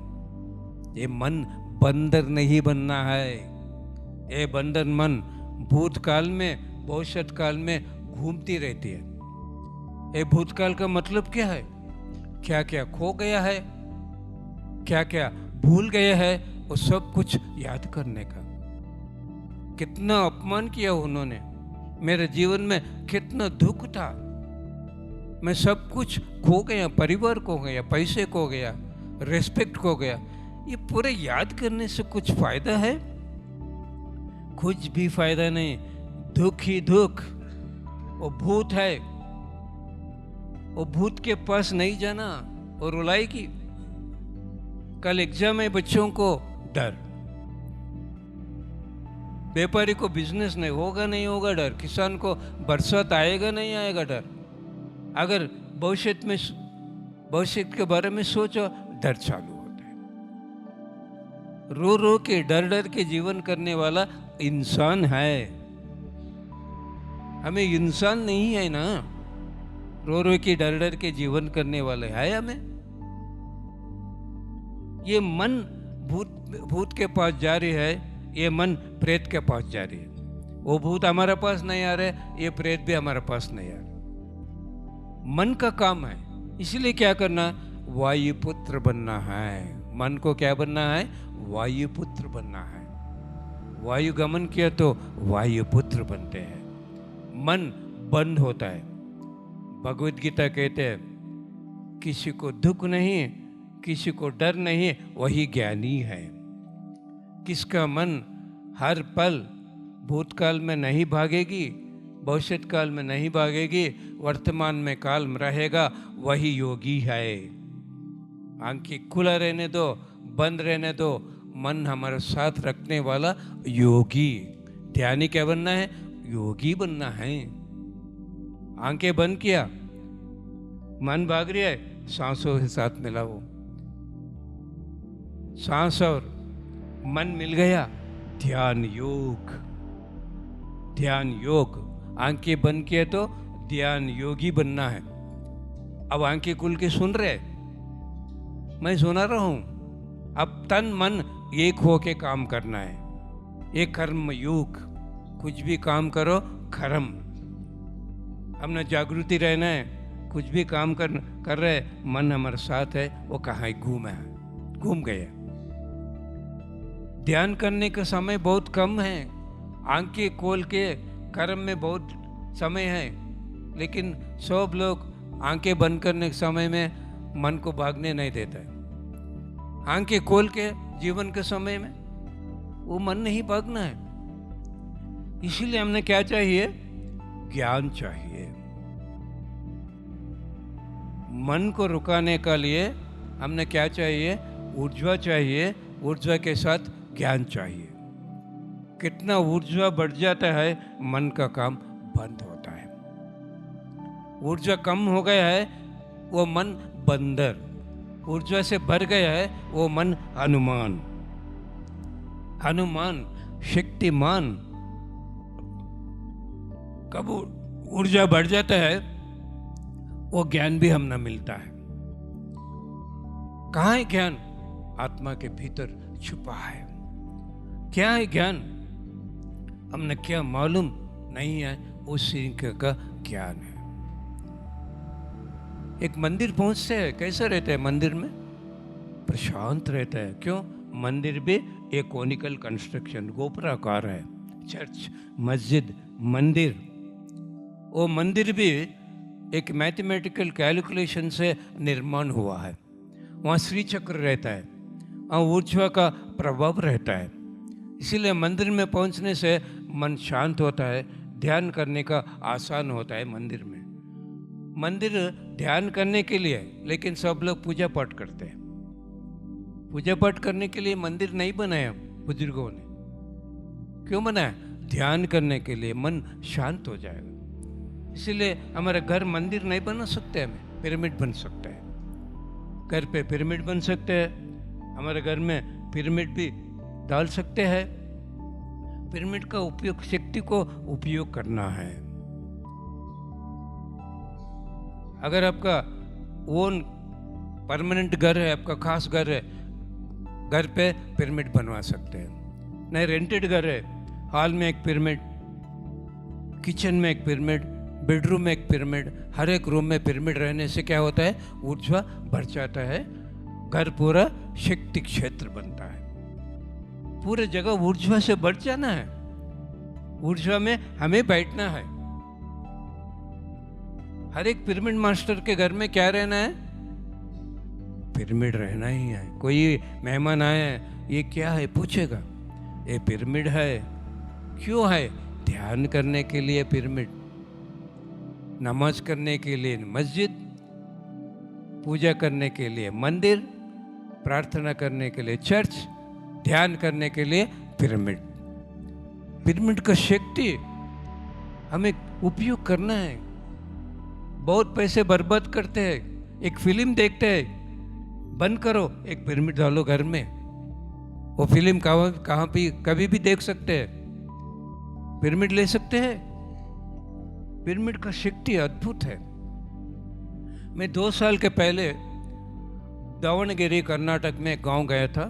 ये मन बंदर नहीं बनना है। ये बंदर मन भूतकाल में, भविष्य काल में घूमती रहती है। ये भूतकाल का मतलब क्या है? क्या क्या खो गया है, क्या क्या भूल गया है, वो सब कुछ याद करने का। कितना अपमान किया उन्होंने, मेरे जीवन में कितना दुख था, मैं सब कुछ खो गया, परिवार खो गया, पैसे खो गया, रेस्पेक्ट खो गया। ये पूरे याद करने से कुछ फायदा है? कुछ भी फायदा नहीं। दुख ही दुख। वो भूत है, वो भूत के पास नहीं जाना, वो रुलाएगी। कल एग्जाम है, बच्चों को डर, व्यापारी को बिजनेस नहीं होगा, नहीं होगा डर, किसान को बरसात आएगा नहीं आएगा डर। अगर भविष्य के बारे में सोचो, डर चालू होता है। रो रो के, डर डर के जीवन करने वाला इंसान है। हमें इंसान नहीं है ना, रो रो के डर डर के जीवन करने वाले है हमें। ये मन भूत के पास जा रही है, ये मन प्रेत के पास जा रही है। वो भूत हमारे पास नहीं आ रहे, ये प्रेत भी हमारे पास नहीं आ रहे। मन का काम है, इसलिए क्या करना है? वायुपुत्र बनना है। मन को क्या बनना है? वायुपुत्र बनना है। वायु गमन किया तो वायुपुत्र बनते हैं। मन बंद होता है। भगवत गीता कहते हैं किसी को दुख नहीं, किसी को डर नहीं, वही ज्ञानी है। किसका मन हर पल भूतकाल में नहीं भागेगी, भविष्य काल में नहीं भागेगी, वर्तमान में काल में रहेगा, वही योगी है। आंखें खुला रहने दो, बंद रहने दो, मन हमारे साथ रखने वाला योगी। ध्यानी क्या बनना है? योगी बनना है। आंखें बंद किया, मन भाग रही है, सांसों के साथ मिलाओ। सांस और मन मिल गया, ध्यान योग। ध्यान योग। आंखें बंद किए तो ध्यान योगी बनना है। अब आंखें खुल के सुन रहे, मैं सुना रहा हूं। अब तन मन एक होके काम करना है। एक कर्म योग। कुछ भी काम करो कर्म। हमने जागृति रहना है। कुछ भी काम कर रहे, मन हमारे साथ है, वो कहाँ घूम गया। ध्यान करने का समय बहुत कम है। आंखें खोल के कर्म में बहुत समय है, लेकिन सब लोग आंखें बंद करने के समय में मन को भागने नहीं देता है। आंखें खोल के जीवन के समय में वो मन नहीं भागना है। इसीलिए हमने क्या चाहिए? ज्ञान चाहिए। मन को रुकाने के लिए हमने क्या चाहिए? ऊर्जा चाहिए। ऊर्जा के साथ ज्ञान चाहिए। कितना ऊर्जा बढ़ जाता है, मन का काम बंद होता है। ऊर्जा कम हो गया है, वो मन बंदर। ऊर्जा से भर गया है, वो मन हनुमान। हनुमान शक्तिमान। कब ऊर्जा बढ़ जाता है, वो ज्ञान भी हमने मिलता है। कहाँ है ज्ञान? आत्मा के भीतर छुपा है। क्या है ज्ञान? हमने क्या मालूम नहीं है, उसी का ज्ञान है। एक मंदिर पहुंचते हैं, कैसा रहता है मंदिर में? प्रशांत रहता है। क्यों? मंदिर भी एक कोनिकल कंस्ट्रक्शन, गोपुराकार है। चर्च, मस्जिद, मंदिर। वो मंदिर भी एक मैथमेटिकल कैलकुलेशन से निर्माण हुआ है। वहाँ श्री चक्र रहता है, वहाँ ऊर्जा का प्रभाव रहता है। इसीलिए मंदिर में पहुँचने से मन शांत होता है, ध्यान करने का आसान होता है मंदिर में। मंदिर ध्यान करने के लिए, लेकिन सब लोग पूजा पाठ करते हैं। पूजा पाठ करने के लिए मंदिर नहीं बनाया बुजुर्गों ने। क्यों बनाया? ध्यान करने के लिए, मन शांत हो जाएगा। इसीलिए हमारे घर मंदिर नहीं बना सकते, हमें पिरामिड बन सकता है। घर पे पिरामिड बन सकते हैं, हमारे घर में पिरामिड भी डाल सकते हैं। पिरामिड का उपयोग, शक्ति को उपयोग करना है। अगर आपका ओन परमानेंट घर है, आपका खास घर है, घर पे पिरामिड बनवा सकते हैं। नहीं रेंटेड घर है, हॉल में एक पिरामिड, किचन में एक पिरामिड, बेडरूम में एक पिरामिड, हर एक रूम में पिरामिड रहने से क्या होता है? ऊर्जा बढ़ जाता है। घर पूरा शक्ति क्षेत्र बनता है। पूरे जगह ऊर्जा से बढ़ जाना है। ऊर्जा में हमें बैठना है। हर एक पिरामिड मास्टर के घर में क्या रहना है? पिरामिड रहना ही है। कोई मेहमान आए, ये क्या है पूछेगा, ये पिरामिड है। क्यों है? ध्यान करने के लिए पिरामिड, नमाज करने के लिए मस्जिद, पूजा करने के लिए मंदिर, प्रार्थना करने के लिए चर्च, ध्यान करने के लिए पिरामिड। पिरामिड का शक्ति हमें उपयोग करना है। बहुत पैसे बर्बाद करते हैं। एक फिल्म देखते हैं, बंद करो, एक पिरामिड डालो घर में, वो फिल्म कहाँ भी कभी भी देख सकते हैं। पिरामिड ले सकते हैं। पिरामिड का शक्ति अद्भुत है। मैं 2 साल के पहले दावणगिरी कर्नाटक में एक गांव गया था।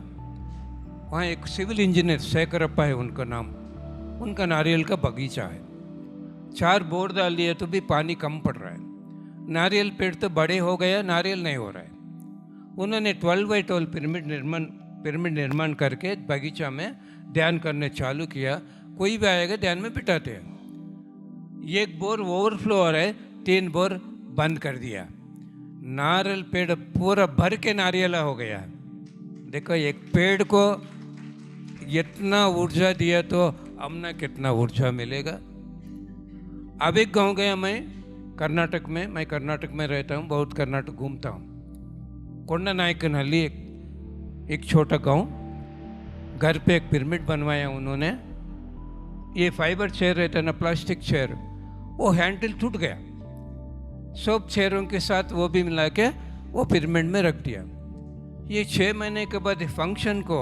वहाँ एक सिविल इंजीनियर, शेखरप्पा है उनका नाम, उनका नारियल का बगीचा है। 4 बोर डाल दिए तो भी पानी कम पड़ रहा है। नारियल पेड़ तो बड़े हो गया, नारियल नहीं हो रहा है। उन्होंने 12x12 पिरामिड निर्माण करके बगीचा में ध्यान करने चालू किया। कोई भी आएगा ध्यान में बिठाते हैं। एक बोर ओवरफ्लो हो रहा है, 3 बोर बंद कर दिया। नारियल पेड़ पूरा भर के नारियल हो गया। देखो, एक पेड़ को इतना ऊर्जा दिया तो हमने कितना ऊर्जा मिलेगा। अब एक गांव गया मैं कर्नाटक में। मैं कर्नाटक में रहता हूँ, बहुत कर्नाटक घूमता हूँ। कोंडा नायकनहल्ली एक छोटा गांव, घर पे एक पिरामिड बनवाया उन्होंने। ये फाइबर चेयर रहता है ना, प्लास्टिक चेयर, वो हैंडल टूट गया। सब चेयरों के साथ वो भी मिला के वो पिरामिड में रख दिया। ये 6 महीने के बाद फंक्शन को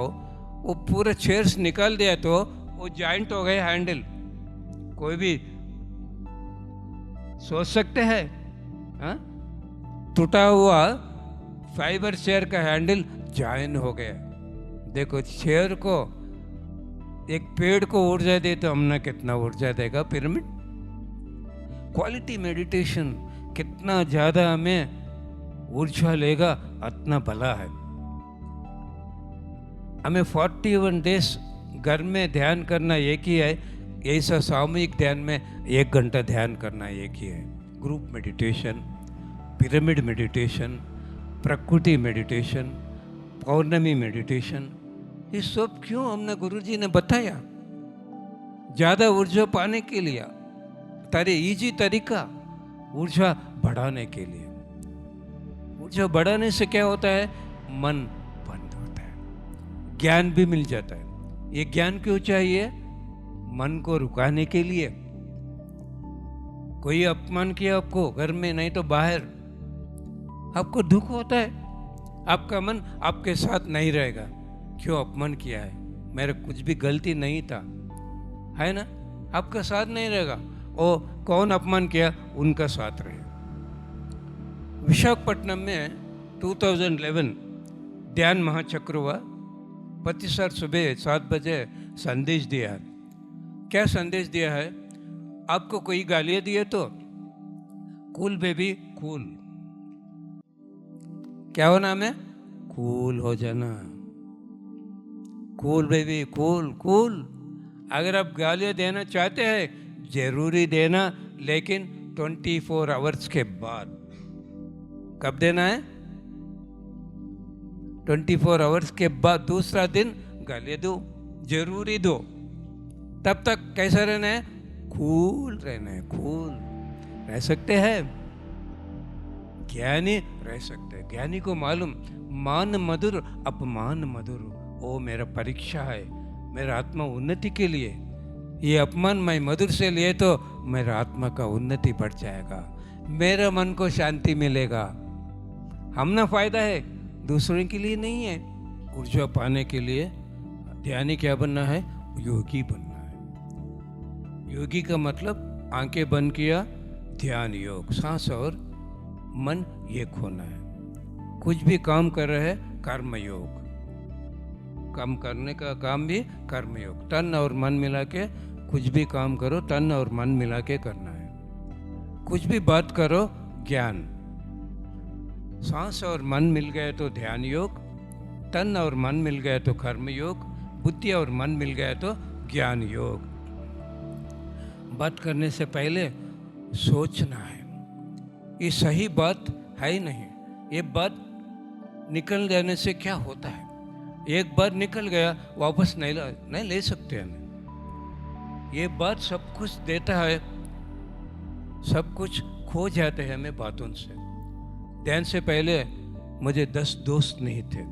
वो पूरा चेयर्स निकाल दिया तो वो जॉइंट हो गए हैंडल। कोई भी सोच सकते हैं? हाँ, टूटा हुआ फाइबर चेयर का हैंडल जॉइन हो गया। देखो, चेयर को, एक पेड़ को ऊर्जा दे तो हमने कितना ऊर्जा देगा पिरामिड। क्वालिटी मेडिटेशन कितना ज़्यादा हमें ऊर्जा लेगा, उतना भला है। हमें 41 डेज घर में ध्यान करना एक ही है। ऐसा सामूहिक ध्यान में 1 घंटा ध्यान करना एक ही है। ग्रुप मेडिटेशन, पिरामिड मेडिटेशन, प्रकृति मेडिटेशन, पौर्णमी मेडिटेशन, ये सब क्यों हमने गुरुजी ने बताया? ज़्यादा ऊर्जा पाने के लिए, तारे इजी तरीका ऊर्जा बढ़ाने के लिए। ऊर्जा बढ़ाने से क्या होता है? मन बंद होता है, ज्ञान भी मिल जाता है। ये ज्ञान क्यों चाहिए? मन को रुकाने के लिए। कोई अपमान किया आपको घर में, नहीं तो बाहर, आपको दुख होता है, आपका मन आपके साथ नहीं रहेगा। क्यों अपमान किया है? मेरा कुछ भी गलती नहीं था, है ना? आपका साथ नहीं रहेगा। ओ कौन अपमान किया, उनका साथ रहे। विशाखापट्टनम में 2011 ध्यान महाचक्र हुआ। प्रतिशत सुबह 7 बजे संदेश दिया। क्या संदेश दिया है? आपको कोई गालियां दिए तो कूल बेबी कूल, क्या हो नाम है? कूल हो जाना। Cool baby cool cool. अगर आप गालियां देना चाहते हैं, जरूरी देना, लेकिन 24 आवर्स के बाद। कब देना है? 24 आवर्स के बाद। दूसरा दिन गालियां दो, जरूरी दो। तब तक कैसा रहना है? कूल रहना है। कूल रह सकते हैं, ज्ञानी रह सकते हैं। ज्ञानी को मालूम, मान मधुर अपमान मधुर। ओ मेरा परीक्षा है, मेरा आत्मा उन्नति के लिए। ये अपमान मैं मधुर से लिए तो मेरा आत्मा का उन्नति बढ़ जाएगा, मेरा मन को शांति मिलेगा। हमना फायदा है, दूसरों के लिए नहीं है। ऊर्जा पाने के लिए ध्यानी क्या बनना है? योगी बनना है। योगी का मतलब आंखें बंद किया, ध्यान योग, सांस और मन एक होना है। कुछ भी काम कर रहे हैं, कर्म योग। काम करने का काम भी कर्म योग। तन और मन मिला के कुछ भी काम करो, तन और मन मिला के करना है। कुछ भी बात करो, ज्ञान। सांस और मन मिल गए तो ध्यान योग, तन और मन मिल गए तो कर्म योग, बुद्धि और मन मिल गए तो ज्ञान योग। बात करने से पहले सोचना है, ये सही बात है ही नहीं। ये बात निकल जाने से क्या होता है? एक बार निकल गया, वापस नहीं ले सकते हमें। ये बात सब कुछ देता है, सब कुछ खो जाते हैं हमें बातों से। ध्यान से पहले मुझे 10 दोस्त नहीं थे,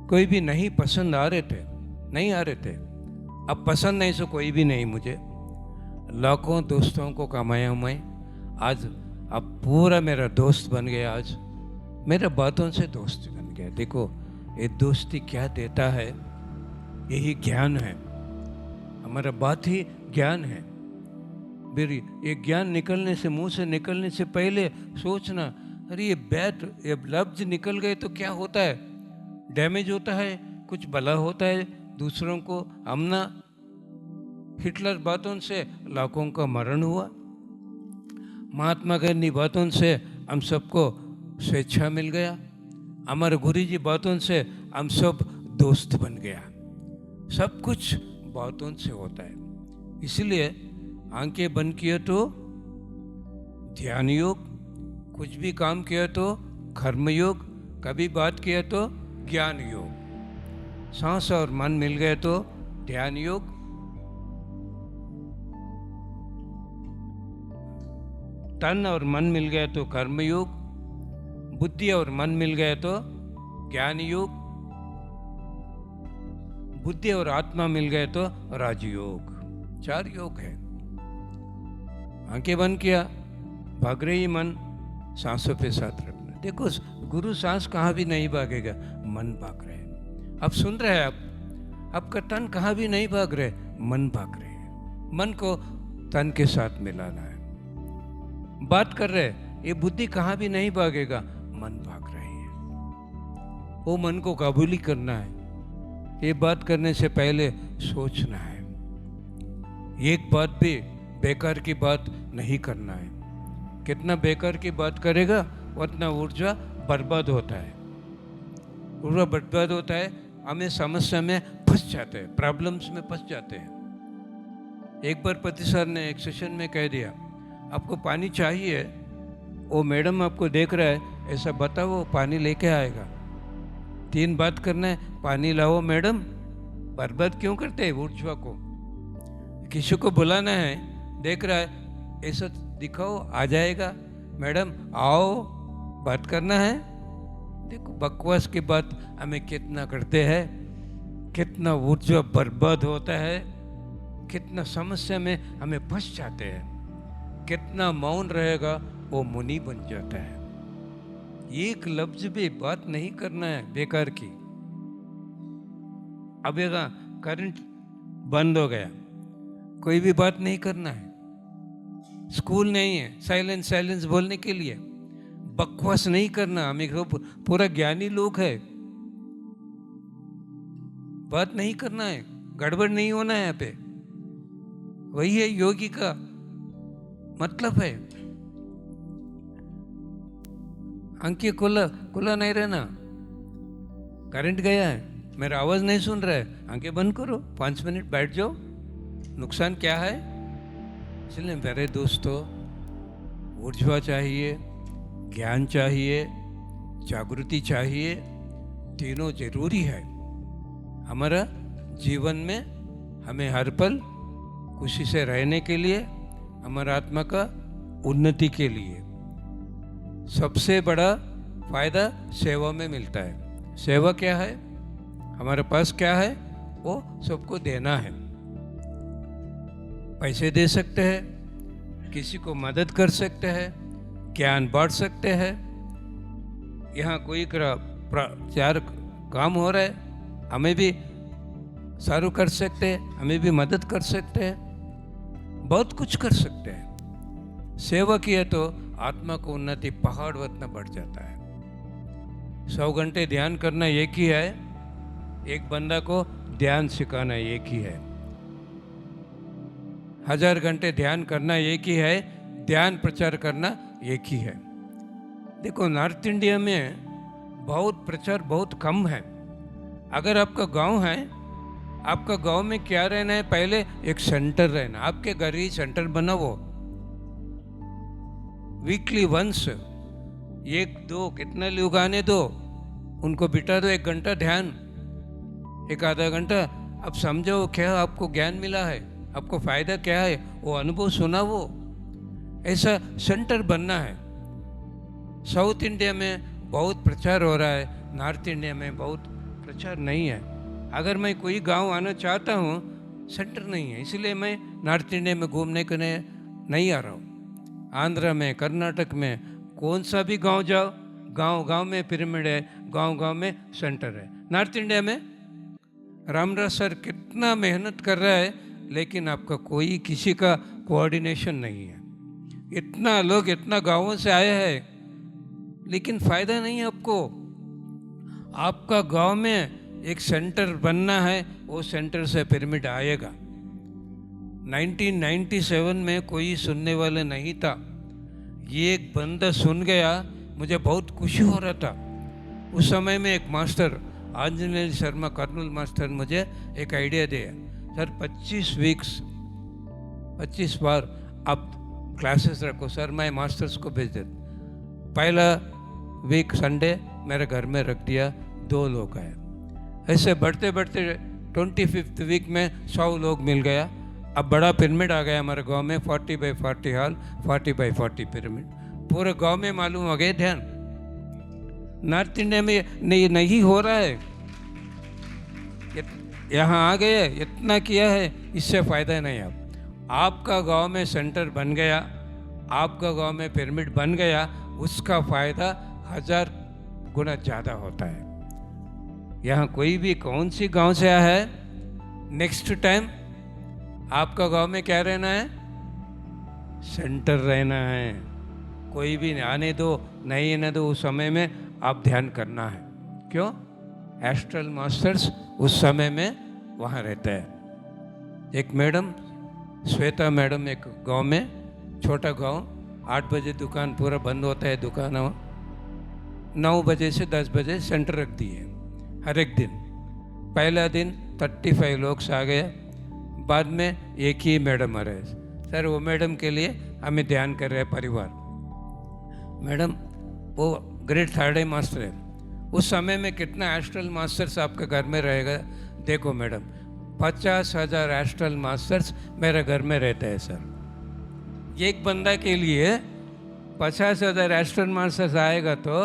कोई भी नहीं पसंद आ रहे थे, नहीं आ रहे थे। अब पसंद नहीं सो कोई भी नहीं मुझे। लाखों दोस्तों को कमाया मैं, आज अब पूरा मेरा दोस्त बन गया। आज मेरे बातों से दोस्त बन गया। देखो ये दोस्ती क्या देता है, यही ज्ञान है। हमारा बात ही ज्ञान है। फिर ये ज्ञान निकलने से, मुंह से निकलने से पहले सोचना, अरे ये लफ्ज निकल गए तो क्या होता है? डैमेज होता है, कुछ भला होता है दूसरों को। हमना हिटलर बातों से लाखों का मरण हुआ, महात्मा गांधी बातों से हम सबको स्वेच्छा मिल गया। हमारे गुरु जी बातों से हम सब दोस्त बन गया। सब कुछ बातों से होता है। इसलिए आंखें बंद किए तो ध्यान योग, कुछ भी काम किया तो कर्म योग, कभी बात किया तो ज्ञान योग, सांस और मन मिल गए तो ध्यान योग, तन और मन मिल गए तो कर्म योग, बुद्धि और मन मिल गए तो ज्ञान योग, बुद्धि और आत्मा मिल गए तो राजयोग। 4 योग है। आंखें बंद किया, भाग रही मन, सांसों पे साथ रखना। देखो गुरु सांस कहाँ भी नहीं भागेगा, मन भाग रहे हैं। अब सुन रहे हैं आप, आपका तन कहाँ भी नहीं भाग रहे, मन भाग रहे हैं। मन को तन के साथ मिलाना है। बात कर रहे, ये बुद्धि कहाँ भी नहीं भागेगा, मन भाग रही है। वो मन को काबूली करना है। ये बात करने से पहले सोचना है। एक बात भी बेकार की बात नहीं करना है। कितना बेकार की बात करेगा उतना ऊर्जा बर्बाद होता है। ऊर्जा बर्बाद होता है, हमें समस्या में फंस जाते हैं, प्रॉब्लम्स में फंस जाते हैं। एक बार पति सर ने एक सेशन में कह दिया, आपको पानी चाहिए, वो मैडम आपको देख रहा है, ऐसा बताओ पानी लेके आएगा। 3 बात करना है, पानी लाओ मैडम। बर्बाद क्यों करते हैं ऊर्जा को? किसी को बुलाना है, देख रहा है, ऐसा दिखाओ, आ जाएगा। मैडम आओ, बात करना है। देखो बकवास की बात हमें कितना करते हैं, कितना ऊर्जा बर्बाद होता है, कितना समस्या में हमें फंस जाते हैं। कितना मौन रहेगा वो मुनि बन जाता है। एक लफ्ज भी बात नहीं करना है बेकार की। अब यहाँ करंट बंद हो गया, कोई भी बात नहीं करना है। स्कूल नहीं है, साइलेंस साइलेंस बोलने के लिए। बकवास नहीं करना। हमें पूरा ज्ञानी लोग है, बात नहीं करना है, गड़बड़ नहीं होना है यहाँ पे। वही है योगी का मतलब है। आंखें खुला नहीं रहना। करंट गया है, मेरा आवाज नहीं सुन रहा है, आंखें बंद करो, 5 मिनट बैठ जाओ। नुकसान क्या है? इसलिए मेरे दोस्तों, ऊर्जा चाहिए, ज्ञान चाहिए, जागृति चाहिए, तीनों जरूरी है हमारा जीवन में। हमें हर पल खुशी से रहने के लिए, हमारा आत्मा का उन्नति के लिए। सबसे बड़ा फायदा सेवा में मिलता है। सेवा क्या है? हमारे पास क्या है वो सबको देना है। पैसे दे सकते हैं, किसी को मदद कर सकते हैं, ज्ञान बांट सकते हैं। यहाँ कोई चार काम हो रहा है, हमें भी सारू कर सकते हैं, हमें भी मदद कर सकते हैं, बहुत कुछ कर सकते हैं। सेवा किया तो आत्मा को उन्नति पहाड़ उतना बढ़ जाता है। 100 घंटे ध्यान करना एक ही है, एक बंदा को ध्यान सिखाना एक ही है। 1000 घंटे ध्यान करना एक ही है, ध्यान प्रचार करना एक ही है। देखो नॉर्थ इंडिया में बहुत प्रचार बहुत कम है। अगर आपका गांव है, आपका गांव में क्या रहना है? पहले एक सेंटर रहना। आपके घर ही सेंटर बनाओ। वीकली वंस 1-2 कितना लोग आने दो, उनको बिठा दो 1 घंटा ध्यान, 1 आधा घंटा। अब समझो क्या आपको ज्ञान मिला है, आपको फायदा क्या है, वो अनुभव सुना। वो ऐसा सेंटर बनना है। साउथ इंडिया में बहुत प्रचार हो रहा है, नॉर्थ इंडिया में बहुत प्रचार नहीं है। अगर मैं कोई गांव आना चाहता हूँ, सेंटर नहीं है, इसलिए मैं नॉर्थ इंडिया में घूमने के लिए नहीं आ रहा हूँ। आंध्र में, कर्नाटक में, कौन सा भी गांव जाओ, गांव गांव में पिरामिड है, गांव गांव में सेंटर है। नॉर्थ इंडिया में रामराज सर कितना मेहनत कर रहा है, लेकिन आपका कोई किसी का कोऑर्डिनेशन नहीं है। इतना लोग इतना गांवों से आए हैं, लेकिन फायदा नहीं है आपको। आपका गांव में एक सेंटर बनना है, वो सेंटर से पिरामिड आएगा। 1997 में कोई सुनने वाला नहीं था। ये एक बंदा सुन गया, मुझे बहुत खुशी हो रहा था। उस समय में एक मास्टर आंजनेय शर्मा कर्नूल मास्टर मुझे एक आइडिया दिया, सर 25 बार आप क्लासेस रखो सर, मैं मास्टर्स को भेज देता। पहला वीक संडे मेरे घर में रख दिया, 2 लोग आए। ऐसे बढ़ते बढ़ते 25th वीक में 100 लोग मिल गया। अब बड़ा पिरामिड आ गया हमारे गांव में, 40x40 हॉल, 40x40 पिरामिड, पूरे गांव में मालूम हो गए। ध्यान, नॉर्थ इंडिया में नहीं हो रहा है, यहाँ आ गए, इतना किया है, इससे फ़ायदा नहीं। अब आपका गांव में सेंटर बन गया, आपका गांव में पिरामिड बन गया, उसका फ़ायदा 1000 गुना ज़्यादा होता है। यहाँ कोई भी कौन सी गांव से आया है, नेक्स्ट टाइम आपका गांव में क्या रहना है, सेंटर रहना है। कोई भी आने दो नहीं आने दो, उस समय में आप ध्यान करना है। क्यों? एस्ट्रल मास्टर्स उस समय में वहाँ रहता है। एक मैडम, श्वेता मैडम, एक गांव में, छोटा गांव, 8 बजे दुकान पूरा बंद होता है, दुकान 9 बजे से 10 बजे सेंटर रख दिए हर एक दिन। पहला दिन 35 लोग आ गए, बाद में एक ही मैडम आ रहे। सर वो मैडम के लिए हमें ध्यान कर रहे हैं परिवार। मैडम वो ग्रेड 3rd मास्टर है। उस समय में कितना एस्ट्रल मास्टर्स आपके घर में रहेगा? देखो मैडम, 50,000 एस्ट्रल मास्टर्स मेरे घर में रहते हैं सर। एक बंदा के लिए 50,000 एस्ट्रल मास्टर्स आएगा तो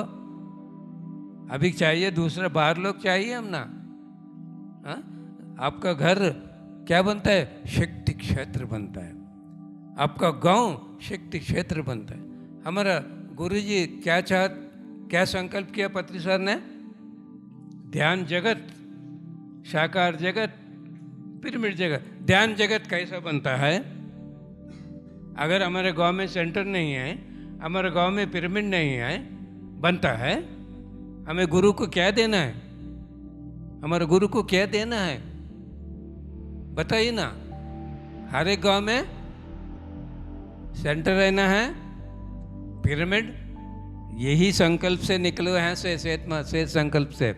अभी चाहिए दूसरा बाहर लोग चाहिए हम ना। हाँ? आपका घर क्या बनता है? शक्ति क्षेत्र बनता है। आपका गांव शक्ति क्षेत्र बनता है। हमारा गुरुजी क्या संकल्प किया पत्री सर ने? ध्यान जगत, साकार जगत, पिरामिड जगत। ध्यान जगत कैसा बनता है? अगर हमारे गांव में सेंटर नहीं है, हमारे गांव में पिरामिड नहीं है, बनता है, हमें गुरु को क्या देना है? हमारे गुरु को क्या देना है बताइए ना। हर एक गांव में सेंटर रहना है, पिरामिड। यही संकल्प से निकलो हैं से सेहत संकल्प से।